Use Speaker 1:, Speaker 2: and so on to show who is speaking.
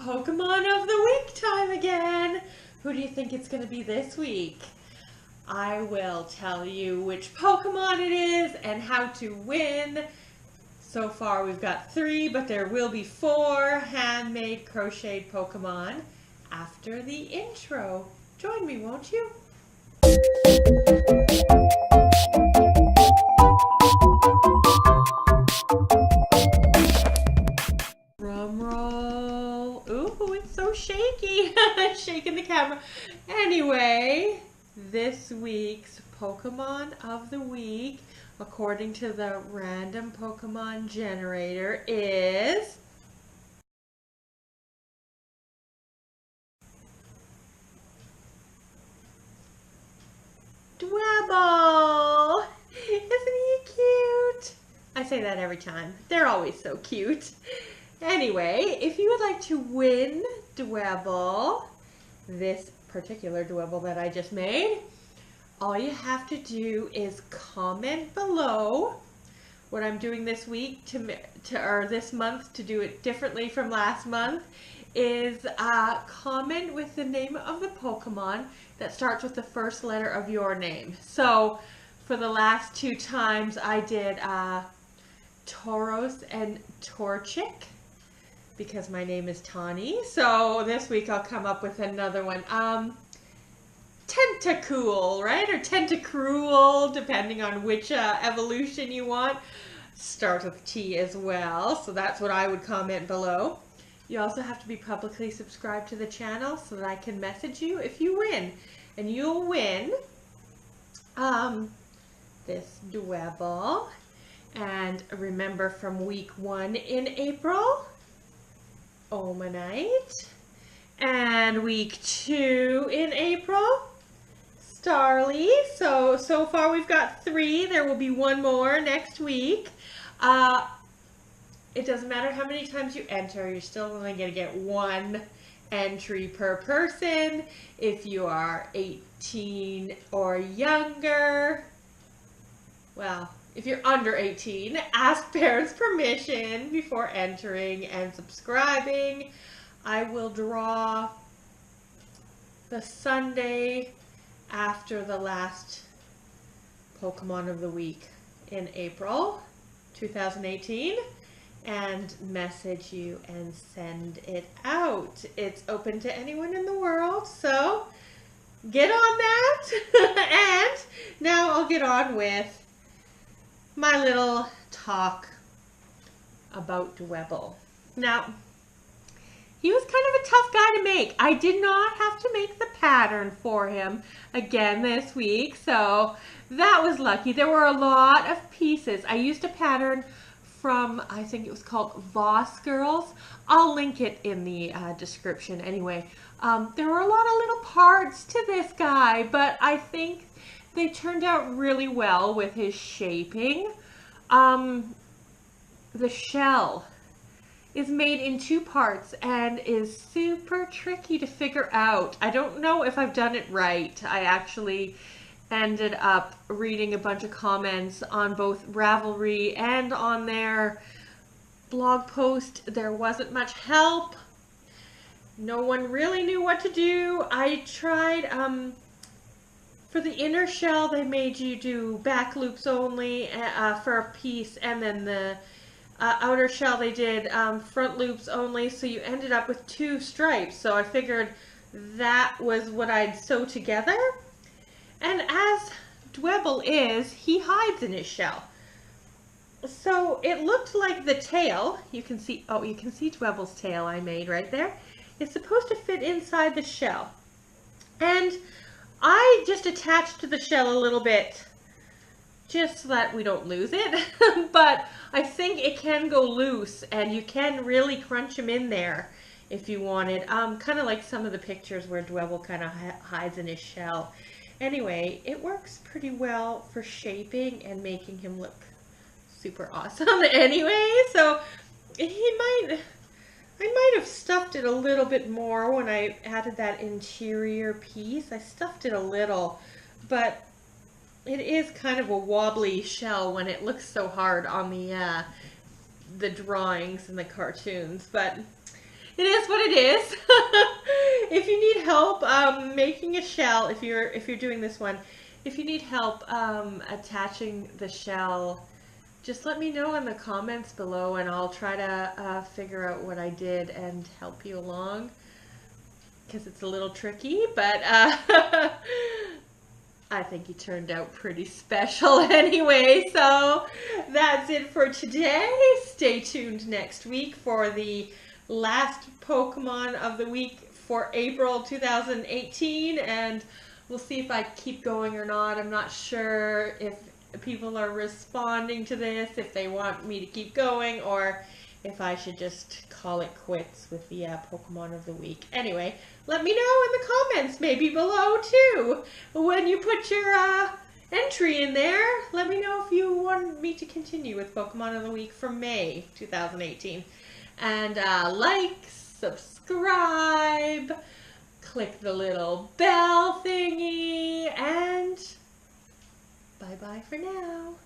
Speaker 1: Pokemon of the week time again. Who do you think it's going to be this week? I will tell you which Pokemon it is and how to win. So far we've got 3, but there will be 4 handmade crocheted Pokemon after the intro. Join me, won't you? Drum roll. Ooh, it's so shaky. Shaking the camera. Anyway, this week's Pokemon of the week, according to the random Pokemon generator, is Dwebble. Isn't he cute? I say that every time. They're always so cute. Anyway, if you would like to win Dwebble, this particular Dwebble that I just made, all you have to do is comment below. What I'm doing this week or this month to do it differently from last month is comment with the name of the Pokemon that starts with the first letter of your name. So for the last 2 times I did Tauros and Torchic, because my name is Tawny. So this week I'll come up with another one. Tentacool, right? Or Tentacruel, depending on which evolution you want. Starts with T as well. So that's what I would comment below. You also have to be publicly subscribed to the channel so that I can message you if you win. And you'll win this Dwebble. And remember, from week 1 in April, Omanyte, and week 2 in April, Starly. So far we've got 3. There will be 1 more next week. It doesn't matter how many times you enter, you're still only going to get 1 entry per person. If you are 18 or younger, well, if you're under 18, ask parents' permission before entering and subscribing. I will draw the Sunday after the last Pokemon of the week in April 2018 and message you and send it out. It's open to anyone in the world, so get on that. And now I'll get on with my little talk about Dwebble. Now, he was kind of a tough guy to make. I did not have to make the pattern for him again this week, so that was lucky. There were a lot of pieces. I used a pattern from, I think it was called Voss Girls. I'll link it in the description anyway. There were a lot of little parts to this guy, but I think they turned out really well with his shaping. The shell is made in 2 parts and is super tricky to figure out. I don't know if I've done it right. I actually ended up reading a bunch of comments on both Ravelry and on their blog post. There wasn't much help. No one really knew what to do. I tried, for the inner shell, they made you do back loops only for a piece, and then the outer shell they did front loops only, so you ended up with 2 stripes. So I figured that was what I'd sew together. And as Dwebble is, he hides in his shell. So it looked like the tail, you can see Dwebble's tail I made right there. It's supposed to fit inside the shell. And I just attached to the shell a little bit just so that we don't lose it. But I think it can go loose and you can really crunch him in there if you wanted. Kind of like some of the pictures where Dwebble kind of hides in his shell. Anyway, it works pretty well for shaping and making him look super awesome anyway. So I might have stuffed it a little bit more when I added that interior piece. I stuffed it a little, but it is kind of a wobbly shell when it looks so hard on the drawings and the cartoons. But It is what it is. If you need help making a shell, if you're doing this one, if you need help attaching the shell, just let me know in the comments below and I'll try to figure out what I did and help you along, because it's a little tricky, but I think you turned out pretty special anyway. So that's it for today. Stay tuned next week for the last Pokemon of the week for April 2018, and we'll see if I keep going or not. I'm not sure if people are responding to this, if they want me to keep going, or if I should just call it quits with the Pokemon of the week. Anyway, let me know in the comments, maybe below too. When you put your entry in there, let me know if you want me to continue with Pokemon of the week for May 2018. And like, subscribe, click the little bell thingy, and bye-bye for now.